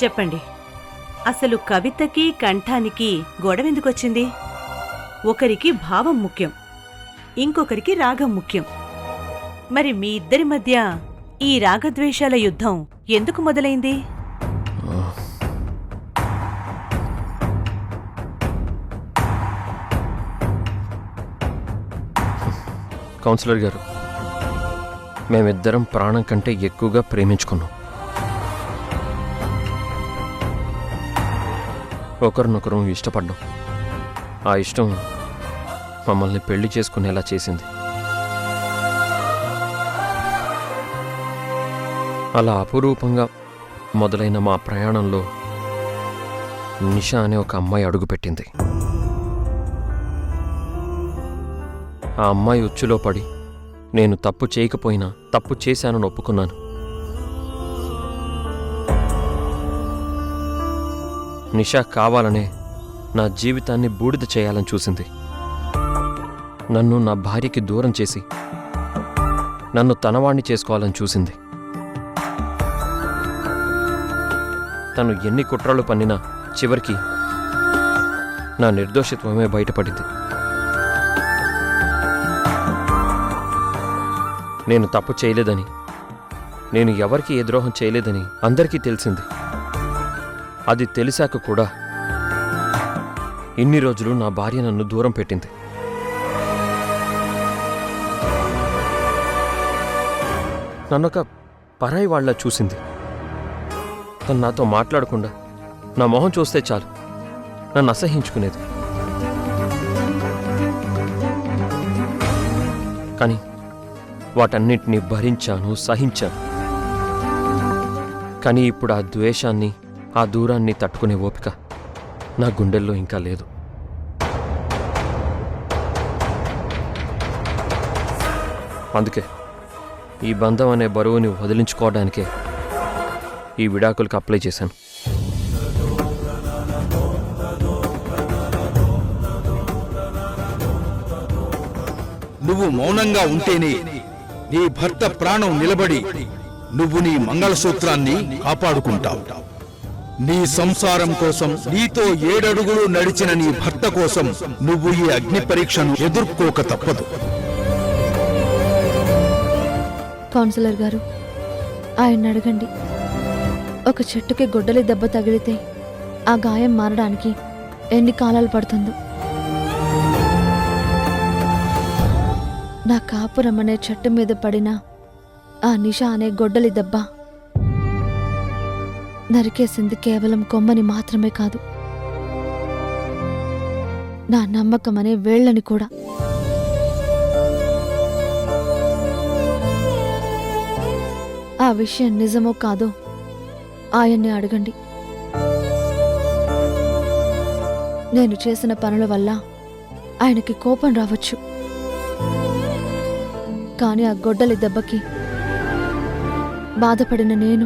చెప్పండి, అసలు కవితకి కంఠానికి గొడవెందుకొచ్చింది? ఒకరికి భావం ముఖ్యం, ఇంకొకరికి రాగం ముఖ్యం. మరి మీ ఇద్దరి మధ్య ఈ రాగద్వేషాల యుద్ధం ఎందుకు మొదలైంది? కౌన్సిలర్ గారు, మేమిద్దరం ప్రాణం కంటే ఎక్కువగా ప్రేమించుకున్నాం. ఒకరినొకరు ఇష్టపడ్డాం. ఆ ఇష్టం మమ్మల్ని పెళ్లి చేసుకునేలా చేసింది. అలా అపురూపంగా మొదలైన మా ప్రయాణంలో నిషా అనే ఒక అమ్మాయి అడుగుపెట్టింది. ఆ అమ్మాయి ఉచ్చులో పడి నేను తప్పు చేయకపోయినా తప్పు చేశానని ఒప్పుకున్నాను. నిషా కావాలనే నా జీవితాన్ని బూడిద చేయాలని చూసింది. నన్ను నా భార్యకి దూరం చేసి నన్ను తనవాణ్ణి చేసుకోవాలని చూసింది. తను ఎన్ని కుట్రలు పన్నినా చివరికి నా నిర్దోషిత్వమే బయటపడింది. నేను తప్పు చేయలేదని, నేను ఎవరికి ఏ ద్రోహం చేయలేదని అందరికీ తెలిసింది. అది తెలిసాక కూడా ఇన్ని రోజులు నా భార్య నన్ను దూరం పెట్టింది. నన్నొక పరాయి వాళ్ళ చూసింది. తను నాతో మాట్లాడకుండా నా మొహం చూస్తే చాలు నన్ను అసహించుకునేది. కానీ వాటన్నిటినీ భరించాను, సహించాను. కానీ ఇప్పుడు ఆ ద్వేషాన్ని, ఆ దూరాన్ని తట్టుకునే ఓపిక నా గుండెల్లో ఇంకా లేదు. అందుకే ఈ బంధం అనే బరువుని వదిలించుకోవడానికే ఈ విడాకులకు అప్లై చేశాను. నువ్వు మౌనంగా ఉంటేనే నీ భర్త ప్రాణం నిలబడి నువ్వు నీ మంగళసూత్రాన్ని కాపాడుకుంటావు. నీ సంసారం కోసం, నీతో 7 అడుగులు నడిచిన నీ భర్త కోసం నువ్వు ఈ అగ్ని పరీక్షను ఎదుర్కోక తప్పదు. కౌన్సిలర్ గారు, ఆయన అడగండి. ఒక చెట్టుకి గొడ్డలి దెబ్బ తగిలితే ఆ గాయం మారడానికి ఎన్ని కాలాలు పడుతుందో. నా కాపురం అనే చెట్టు మీద పడిన ఆ నిషా అనే గొడ్డలి దెబ్బ నరికేసింది కేవలం కొమ్మని మాత్రమే కాదు, నా నమ్మకం అనే వేళ్ళని కూడా. ఆ విషయం నిజమో కాదో ఆయన్ని అడగండి. నేను చేసిన పనుల వల్ల ఆయనకి కోపం రావచ్చు, కానీ ఆ గొడ్డలి దెబ్బకి బాధపడిన నేను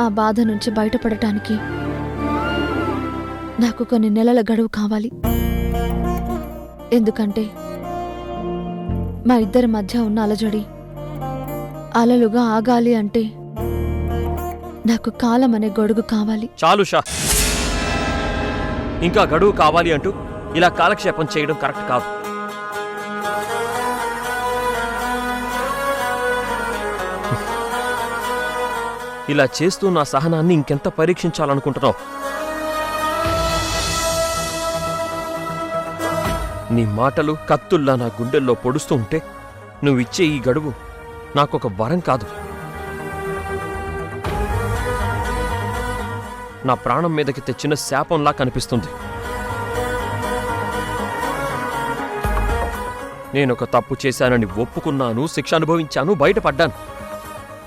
ఆ బాధ నుంచి బయటపడటానికి నాకు కొన్ని నెలల గడువు కావాలి. ఎందుకంటే మా ఇద్దరి మధ్య ఉన్న అలజడి అలలుగా ఆగాలి అంటే నాకు కాలం అనే గొడుగు కావాలి. చాలు షా, ఇంకా గడువు కావాలి అంటూ ఇలా కాలక్షేపం చేయడం కరెక్ట్ కాదు. ఇలా చేస్తూ నా సహనాన్ని ఇంకెంత పరీక్షించాలనుకుంటున్నావు? నీ మాటలు కత్తుల్లా నా గుండెల్లో పొడుస్తూ ఉంటే నువ్విచ్చే ఈ గడువు నాకొక వరం కాదు, నా ప్రాణం మీదకి తెచ్చిన శాపంలా కనిపిస్తుంది. నేనొక తప్పు చేశానని ఒప్పుకున్నాను, శిక్ష అనుభవించాను, బయటపడ్డాను.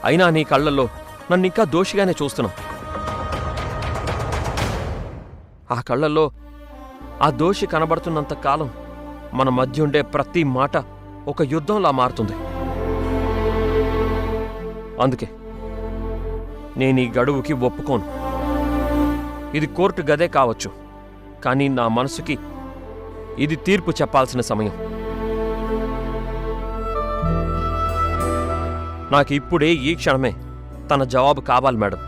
అయినా నీ కళ్ళల్లో నన్నింకా దోషిగానే చూస్తున్నావు. ఆ కళ్ళల్లో ఆ దోషి కనబడుతున్నంత కాలం మన మధ్య ఉండే ప్రతి మాట ఒక యుద్ధంలా మారుతుంది. అందుకే నేను ఈ గడువుకి ఒప్పుకోను. ఇది కోర్టు గదే కావచ్చు, కానీ నా మనసుకి ఇది తీర్పు చెప్పాల్సిన సమయం. నాకు ఇప్పుడే ఈ క్షణమే తన జవాబు కావాలి మేడం.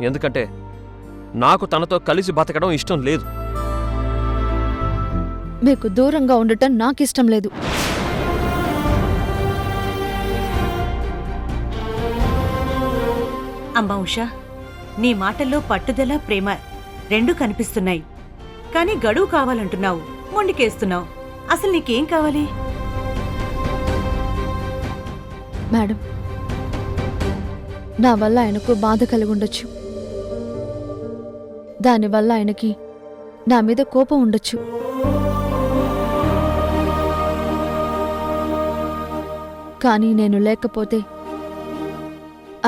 ఎందుకంటే నాకు తనతో కలిసి బతకడం ఇష్టం లేదు. మీకు దూరంగా ఉండటం నాకిష్టం లేదు. అమ్మా ఉషా, నీ మాటల్లో పట్టుదల, ప్రేమ రెండూ కనిపిస్తున్నాయి. కానీ గడువు కావాలంటున్నావు, మొండికేస్తున్నావు. అసలు నీకేం కావాలి? మేడం, నా వల్ల ఆయనకు బాధ కలిగి ఉండొచ్చు. దానివల్ల ఆయనకి నా మీద కోపం ఉండొచ్చు. కానీ నేను లేకపోతే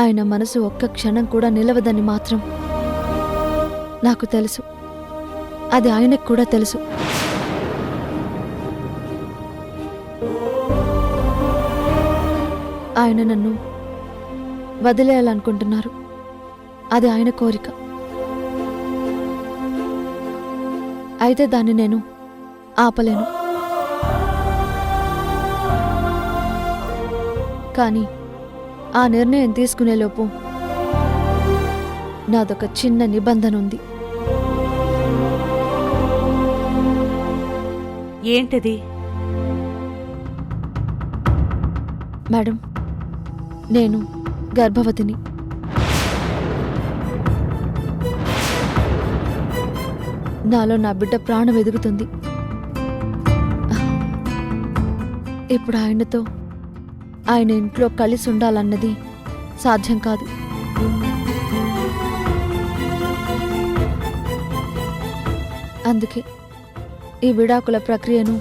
ఆయన మనసు ఒక్క క్షణం కూడా నిలవదని మాత్రం నాకు తెలుసు. అది ఆయనకు కూడా తెలుసు. ఆయన నన్ను వదిలేయాలనుకుంటున్నారు. అది ఆయన కోరిక. అయితే దాన్ని నేను ఆపలేను. కానీ ఆ నిర్ణయం తీసుకునేలోపు నాదొక చిన్న నిబంధన ఉంది. ఏంటది? మేడం, నేను గర్భవతిని. నాలో నా బిడ్డ ప్రాణం ఎదుగుతుంది. ఇప్పుడు ఆయనతో ఆయన ఇంట్లో కలిసి ఉండాలన్నది సాధ్యం కాదు. అందుకే ఈ విడాకుల ప్రక్రియను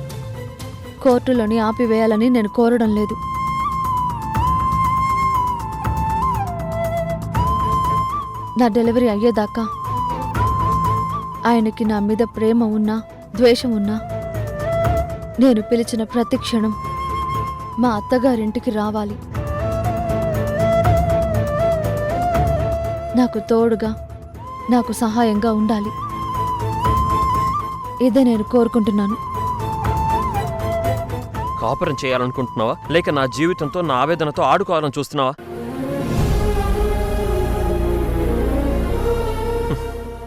కోర్టులోని ఆపివేయాలని నేను కోరడం లేదు. నా డెలివరీ అయ్యేదాకా ఆయనకి నా మీద ప్రేమ ఉన్నా, ద్వేషం ఉన్నా, నేను పిలిచిన ప్రతి క్షణం మా అత్తగారింటికి రావాలి. నాకు తోడుగా, నాకు సహాయంగా ఉండాలి. ఇదే నేను కోరుకుంటున్నాను. కాపురం చేయాలనుకుంటున్నావా, లేక నా జీవితంతో, నా ఆవేదనతో ఆడుకోవాలని చూస్తున్నావా?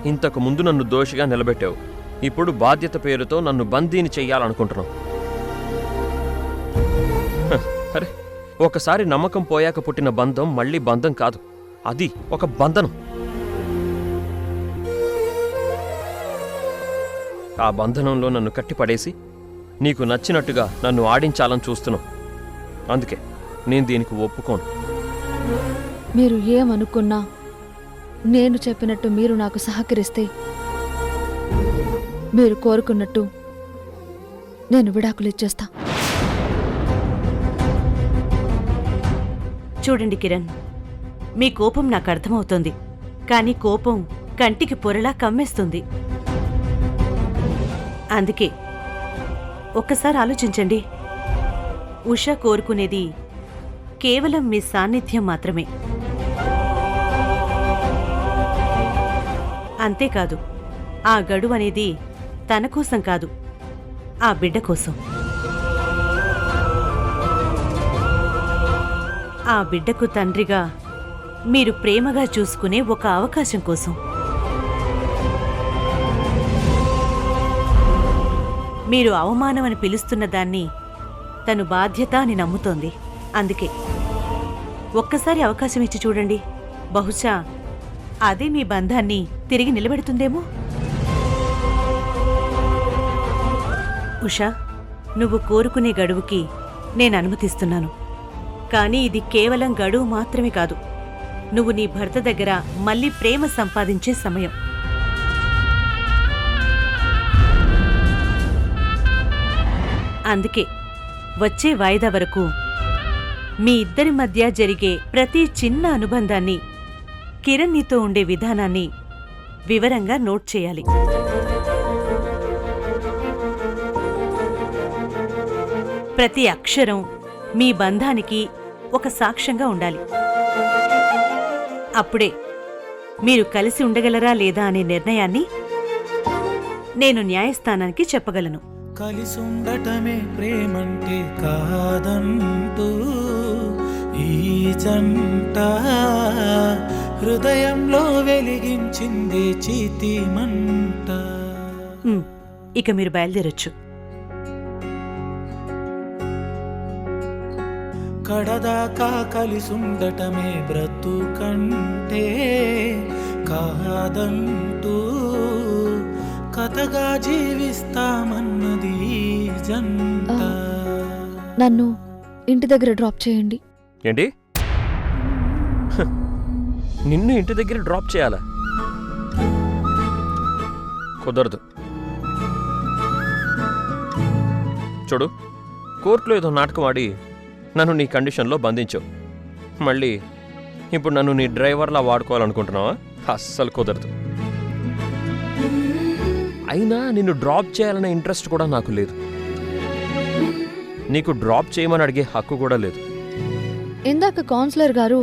ఇంతకు ముందు నన్ను దోషిగా నిలబెట్టావు. ఇప్పుడు బాధ్యత పేరుతో నన్ను బందీని చెయ్యాలనుకుంటున్నావు. అరే, ఒకసారి నమ్మకం పోయాక పుట్టిన బంధం మళ్ళీ బంధం కాదు, అది ఒక బంధనం. ఆ బంధనంలో నన్ను కట్టిపడేసి నీకు నచ్చినట్టుగా నన్ను ఆడించాలని చూస్తున్నావు. అందుకే నేను దీనికి ఒప్పుకోను. మీరు ఏమనుకున్నా నేను చెప్పినట్టు మీరు నాకు సహకరిస్తే, మీరు కోరుకున్నట్టు నేను విడాకులు ఇచ్చేస్తా. చూడండి కిరణ్, మీ కోపం నాకు అర్థమవుతోంది. కానీ కోపం కంటికి పొరలా కమ్మేస్తుంది. అందుకే ఒక్కసారి ఆలోచించండి. ఉష కోరుకునేది కేవలం మీ సాన్నిధ్యం మాత్రమే. అంతేకాదు, ఆ గడువు అనేది తన కోసం కాదు, ఆ బిడ్డ కోసం. ఆ బిడ్డకు తండ్రిగా మీరు ప్రేమగా చూసుకునే ఒక అవకాశం కోసం. మీరు అవమానమని పిలుస్తున్న దాన్ని తను బాధ్యత అని నమ్ముతోంది. అందుకే ఒక్కసారి అవకాశం ఇచ్చి చూడండి. బహుశా అదే మీ బంధాన్ని తిరిగి నిలబెడుతుందేమో. ఉషా, నువ్వు కోరుకునే గడువుకి నేను అనుమతిస్తున్నాను. కానీ ఇది కేవలం గడువు మాత్రమే కాదు, నువ్వు నీ భర్త దగ్గర మళ్ళీ ప్రేమ సంపాదించే సమయం. అందుకే వచ్చే వాయిదా వరకు మీ ఇద్దరి మధ్య జరిగే ప్రతి చిన్న అనుబంధాన్ని, కిరణ్ నీతో ఉండే విధానాన్ని వివరంగా నోట్ చేయాలి. ప్రతి అక్షరం మీ బంధానికి ఒక సాక్ష్యంగా ఉండాలి. అప్పుడే మీరు కలిసి ఉండగలరా లేదా అనే నిర్ణయాన్ని నేను న్యాయస్థానానికి చెప్పగలను. కలిసుండటమే ప్రేమంటే కాదంటూ ఈ జంట హృదయంలో వెలిగించింది చీతి మంట. ఇక మీరు బయలుదేరొచ్చు. కడదాకా కలిసుండటమే బ్రతుకంటే కాదంటూ కథగా జీవిస్తామన్నది జంట. నన్ను ఇంటి దగ్గర డ్రాప్ చేయండి. ఏంటి? నిన్ను ఇంటి దగ్గర డ్రాప్ చేయాలా? కుదరదు. చూడు, కోర్టులో ఏదో నాటకం ఆడి నన్ను నీ కండిషన్లో బంధించావు. మళ్ళీ ఇప్పుడు నన్ను నీ డ్రైవర్లా వాడుకోవాలనుకుంటున్నావా? అస్సలు కుదరదు. అయినా నిన్ను డ్రాప్ చేయాలనే ఇంట్రెస్ట్ కూడా నాకు లేదు. నీకు డ్రాప్ చేయమని అడిగే హక్కు కూడా లేదు. ఇందాక కౌన్సిలర్ గారు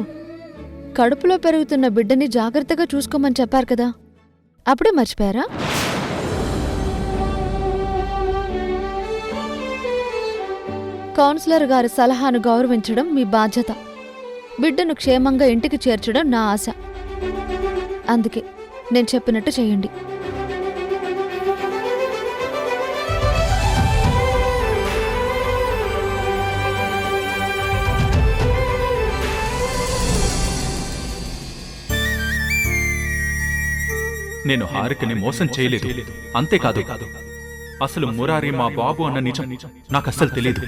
కడుపులో పెరుగుతున్న బిడ్డని జాగ్రత్తగా చూసుకోమని చెప్పారు కదా, అప్పుడే మర్చిపోయారా? కౌన్సిలర్ గారి సలహాను గౌరవించడం మీ బాధ్యత. బిడ్డను క్షేమంగా ఇంటికి చేర్చడం నా ఆశ. అందుకే నేను చెప్పినట్టు చేయండి. నేను హారికని మోసం చేయలేదు. అంతేకాదు, అసలు మురారి మా బాబు అన్న నిజం నాకస్సలు తెలియదు.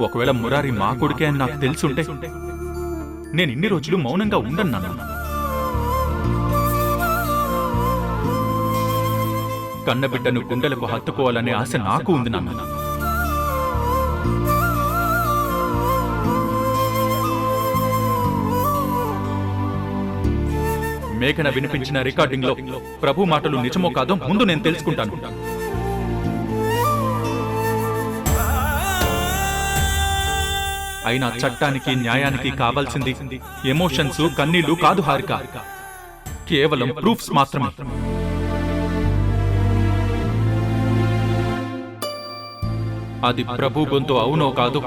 ఒకవేళ మురారి మా కొడుకే అని నాకు తెలుసుంటే నేను ఇన్ని రోజులు మౌనంగా ఉండన్నాను. కన్నబిడ్డను గుండెలకు హత్తుకోవాలనే ఆశ నాకు ఉంది నాన్న. మేఘన వినిపించిన రికార్డింగ్లో ప్రభు మాటలు నిజమో కాదో ముందు నేను తెలుసుకుంటాను. అయినా చట్టానికి న్యాయానికి కావాల్సింది ఎమోషన్స్, కన్నీళ్లు కాదు హారిక, కేవలం ప్రూఫ్స్ మాత్రమే. అది ప్రభు గొంతు అవునో కాదో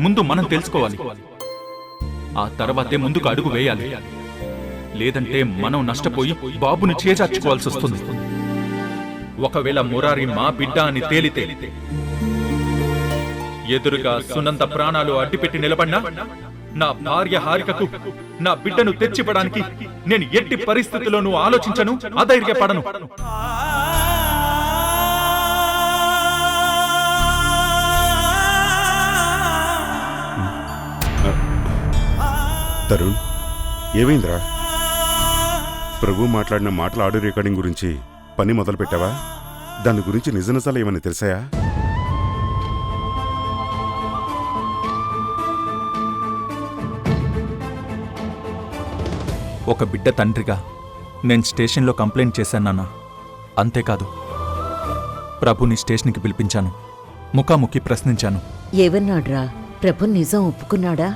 ముందు మనం తెలుసుకోవాలి. ఆ తర్వాతే ముందుకు అడుగు వేయాలి. లేదంటే మనం నష్టపోయి బాబుని చేజార్చుకోవాల్సి వస్తుంది. ఒకవేళ మురారి మా బిడ్డ అని తేలితే ఎదురుగా సునంద ప్రాణాలు అడ్డుపెట్టి నిలబడినా నా భార్య హారికకు నా బిడ్డను తెచ్చిపడానికి నేను ఎట్టి పరిస్థితుల్లోనూ ఆలోచించను, అధైర్యపడను. తరుణ్, ఏమైందిరా? ప్రభు మాట్లాడిన మాటల ఆడియో రికార్డింగ్ గురించి పని మొదలు పెట్టావా? దాని గురించి నిజ నిజాలు ఏమని తెలిసాయా? ఒక బిడ్డ తండ్రిగా నేను స్టేషన్లో కంప్లైంట్ చేశానన్నా. అంతేకాదు, ప్రభుని స్టేషన్కి పిలిపించాను, ముఖాముఖి ప్రశ్నించాను. ఏవన్నాడ్రా? ప్రభు నిజం ఒప్పుకున్నాడా?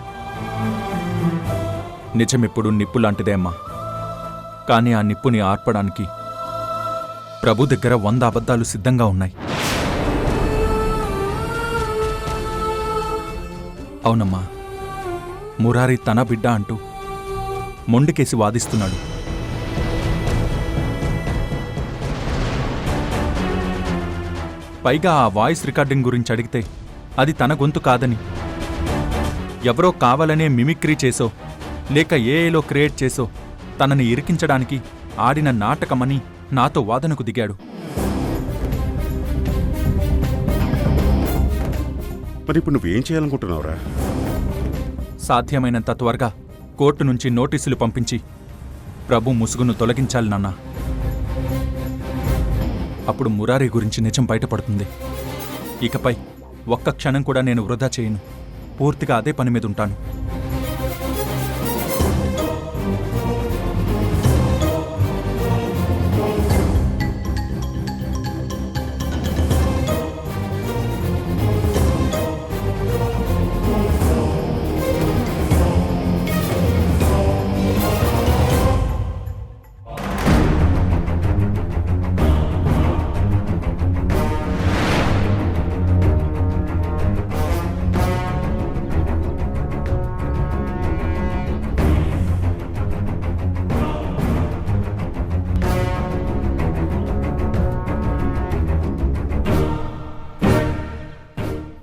నిజమెప్పుడు నిప్పు లాంటిదే అమ్మా. కానీ ఆ నిప్పుని ఆర్పడానికి ప్రభు దగ్గర 100 అబద్ధాలు సిద్ధంగా ఉన్నాయి. అవునమ్మా, మురారి తన బిడ్డ అంటూ మొండికేసి వాదిస్తున్నాడు. పైగా ఆ వాయిస్ రికార్డింగ్ గురించి అడిగితే అది తన గొంతు కాదని, ఎవరో కావాలనే మిమిక్రీ చేసో లేక ఏఐలో క్రియేట్ చేసో తనని ఇరికించడానికి ఆడిన నాటకమని నాతో వాదనకు దిగాడు. మరి ఇప్పుడు నువ్వేం చేయాలనుకుంటున్నావురా? సాధ్యమైనంత త్వరగా కోర్టు నుంచి నోటీసులు పంపించి ప్రభు ముసుగును తొలగించాలి నాన్న. అప్పుడు మురారి గురించి నిజం బయటపడుతుంది. ఇకపై ఒక్క క్షణం కూడా నేను వృధా చేయను. పూర్తిగా అదే పని మీద ఉంటాను.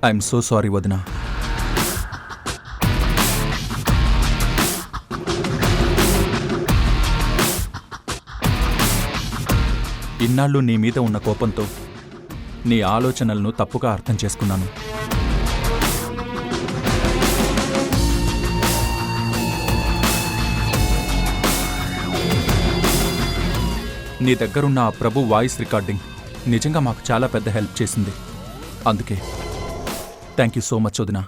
ఐఎమ్ సో సారీ వదినా. ఇన్నాళ్ళు నీ మీద ఉన్న కోపంతో నీ ఆలోచనలను తప్పుగా అర్థం చేసుకున్నాను. నీ దగ్గరున్న ఆ ప్రభు వాయిస్ రికార్డింగ్ నిజంగా మాకు చాలా పెద్ద హెల్ప్ చేసింది. అందుకే థ్యాంక్ యూ సో మచ్ వదినా.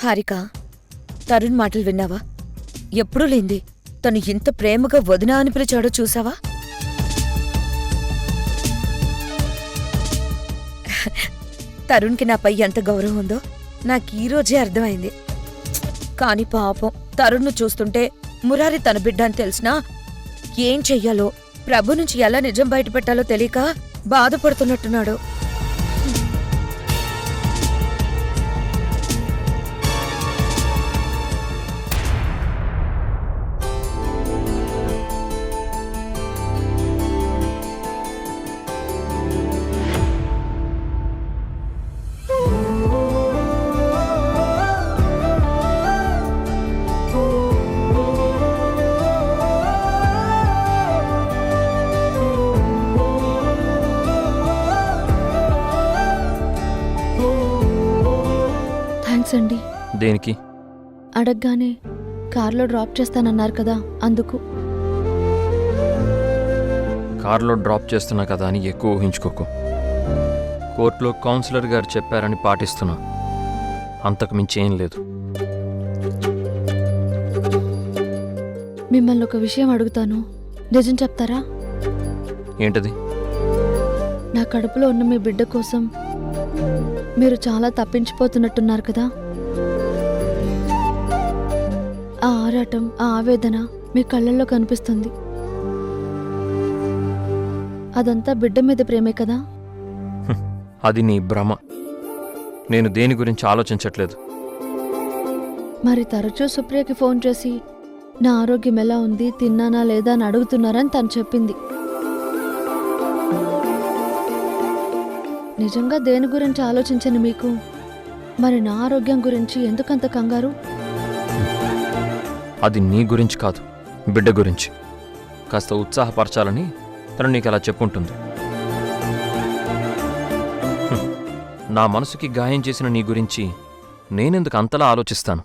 హారిక, తరుణ్ మాటలు విన్నావా? ఎప్పుడూ లేంది తను ఇంత ప్రేమగా వదినా అని పిలిచాడో చూసావా? తరుణ్కి నాపై ఎంత గౌరవం ఉందో నాకు ఈ రోజే అర్థమైంది. కాని పాపం తరుణ్ను చూస్తుంటే మురారి తన బిడ్డ అని తెలిసినా ఏం చెయ్యాలో, ప్రభు నుంచి ఎలా నిజం బయటపెట్టాలో తెలియక బాధపడుతున్నట్టున్నాడు. థ్యాంక్స్ అండి. దేనికి? అడగగానే కార్లో డ్రాప్ చేస్తానన్నారు కదా, అందుకు. కార్లో డ్రాప్ చేస్తున్నా కదా అని ఎక్కువ ఊహించుకోకు. కోర్టులో కౌన్సిలర్ గారు చెప్పారని పాటిస్తున్నా, అంతకు మించి ఏం లేదు. మిమ్మల్ని ఒక విషయం అడుగుతాను, నిజం చెప్తారా? ఏంటది? నా కడుపులో ఉన్న మీ బిడ్డ కోసం మీరు చాలా తప్పించిపోతున్నట్టున్నారు కదా. ఆ ఆరాటం, ఆ ఆవేదన మీ కళ్ళల్లో కనిపిస్తుంది. అదంతా బిడ్డ మీద ప్రేమే కదా? అది నీ భ్రమ. నేను దేని గురించి ఆలోచించట్లేదు. మరి తరచూ సుప్రియకి ఫోన్ చేసి నా ఆరోగ్యం ఎలా ఉంది, తిన్నానా లేదా అని అడుగుతున్నారని తను చెప్పింది. నిజంగా దేని గురించి ఆలోచించని మీకు మరి నా ఆరోగ్యం గురించి ఎందుకంత కంగారు? అది నీ గురించి కాదు, బిడ్డ గురించి. కాస్త ఉత్సాహపరచాలని తను నీకు అలా చెప్పుంటుంది. నా మనసుకి గాయం చేసిన నీ గురించి నేనెందుకు అంతలా ఆలోచిస్తాను?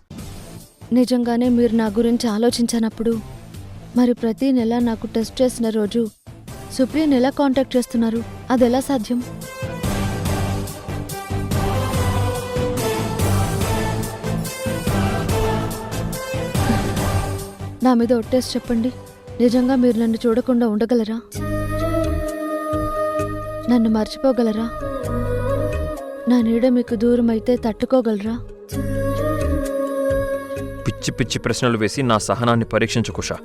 నిజంగానే మీరు నా గురించి ఆలోచించనప్పుడు మరి ప్రతి నెల నాకు టెస్ట్ చేసిన రోజు సుప్రియని ఎలా కాంటాక్ట్ చేస్తున్నారు? అదెలా సాధ్యం? నా మీద ఒట్టేసి చెప్పండి, నిజంగా మీరు నన్ను చూడకుండా ఉండగలరా? నన్ను మర్చిపోగలరా? నా నీడ మీకు దూరం అయితే తట్టుకోగలరా? పిచ్చి పిచ్చి ప్రశ్నలు వేసి నా సహనాన్ని పరీక్షించుకుషా.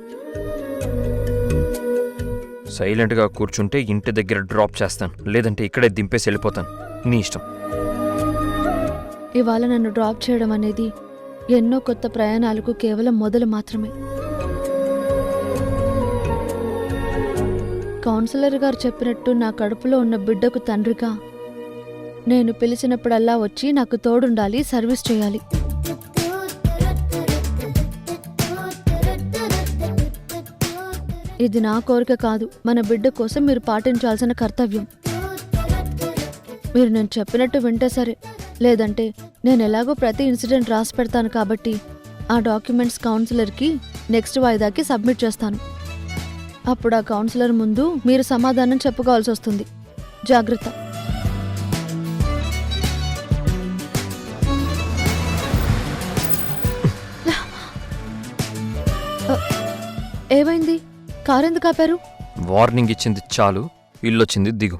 సైలెంట్గా కూర్చుంటే ఇంటి దగ్గర డ్రాప్ చేస్తాను, లేదంటే ఇక్కడే దింపేసి వెళ్ళిపోతాను. నీ ఇష్టం. ఇవాళ నన్ను డ్రాప్ చేయడం అనేది ఎన్నో కొత్త ప్రయాణాలకు కేవలం మొదలు మాత్రమే. కౌన్సిలర్ గారు చెప్పినట్టు నా కడుపులో ఉన్న బిడ్డకు తండ్రిగా నేను పిలిచినప్పుడల్లా వచ్చి నాకు తోడుండాలి, సర్వీస్ చేయాలి. ఇది నా కోరిక కాదు, మన బిడ్డ కోసం మీరు పాటించాల్సిన కర్తవ్యం. మీరు నేను చెప్పినట్టు వింటే సరే, లేదంటే నేను ఎలాగో ప్రతి ఇన్సిడెంట్ రాసి పెడతాను కాబట్టి ఆ డాక్యుమెంట్స్ కౌన్సిలర్కి నెక్స్ట్ వాయిదాకి సబ్మిట్ చేస్తాను. అప్పుడు ఆ కౌన్సిలర్ ముందు మీరు సమాధానం చెప్పుకోవాల్సి వస్తుంది. జాగ్రత్త. ఏమైంది? కారెందుకు ఆపారు? వార్నింగ్ ఇచ్చింది చాలు, ఇల్లొచ్చింది దిగు.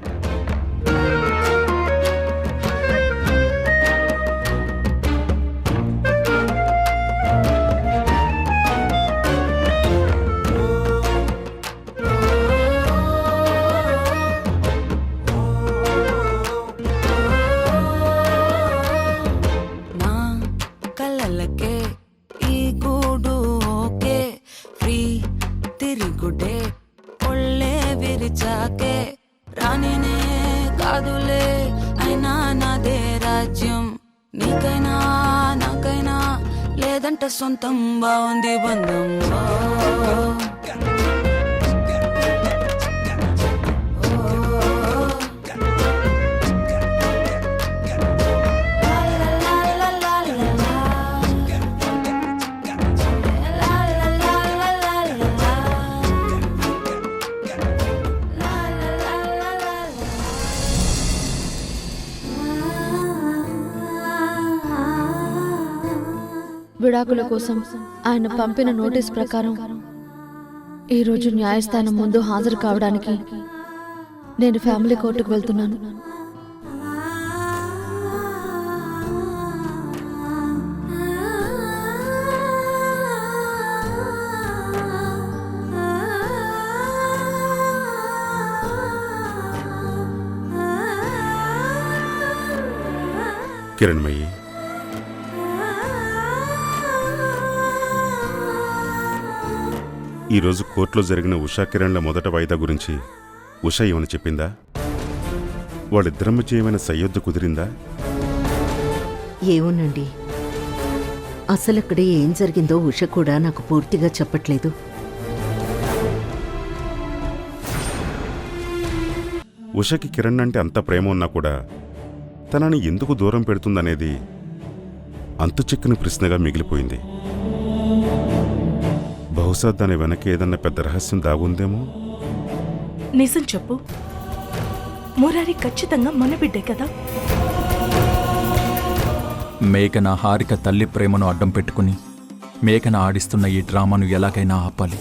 గుడ్డే ఒళ్ళే విరిచాకే రానినే కాదులే అయినా నాదే రాజ్యం నీకైనా నాకైనా లేదంట సొంతం బాగుంది బంధం విడాకుల కోసం ఆయన పంపిన నోటీస్ ప్రకారం ఈరోజు న్యాయస్థానం ముందు హాజరు కావడానికి నేను ఫ్యామిలీ కోర్టుకు వెళ్తున్నాను. కిరణ్మయ్యి, ఈరోజు కోర్టులో జరిగిన ఉషా కిరణ్ల మొదట వాయిదా గురించి ఉషా ఏమని చెప్పిందా? వాళ్ళిద్దరి మధ్య ఏమైనా సయ్యొద్దు కుదిరిందా? ఏమోనండి, అసలక్కడ ఏం జరిగిందో ఉష కూడా నాకు పూర్తిగా చెప్పట్లేదు. ఉషకి కిరణ్ అంటే అంత ప్రేమ ఉన్నా కూడా తనని ఎందుకు దూరం పెడుతుందనేది అంతు చిక్కని ప్రశ్నగా మిగిలిపోయింది. బహుశా దాని వెనక ఏదన్నా పెద్ద రహస్యం దాగుందేమో. నిజం చెప్పు, మురారి ఖచ్చితంగా మన బిడ్డే కదా? మేఘన హారిక తల్లి ప్రేమను అడ్డం పెట్టుకుని మేఘన ఆడిస్తున్న ఈ డ్రామాను ఎలాగైనా ఆపాలి.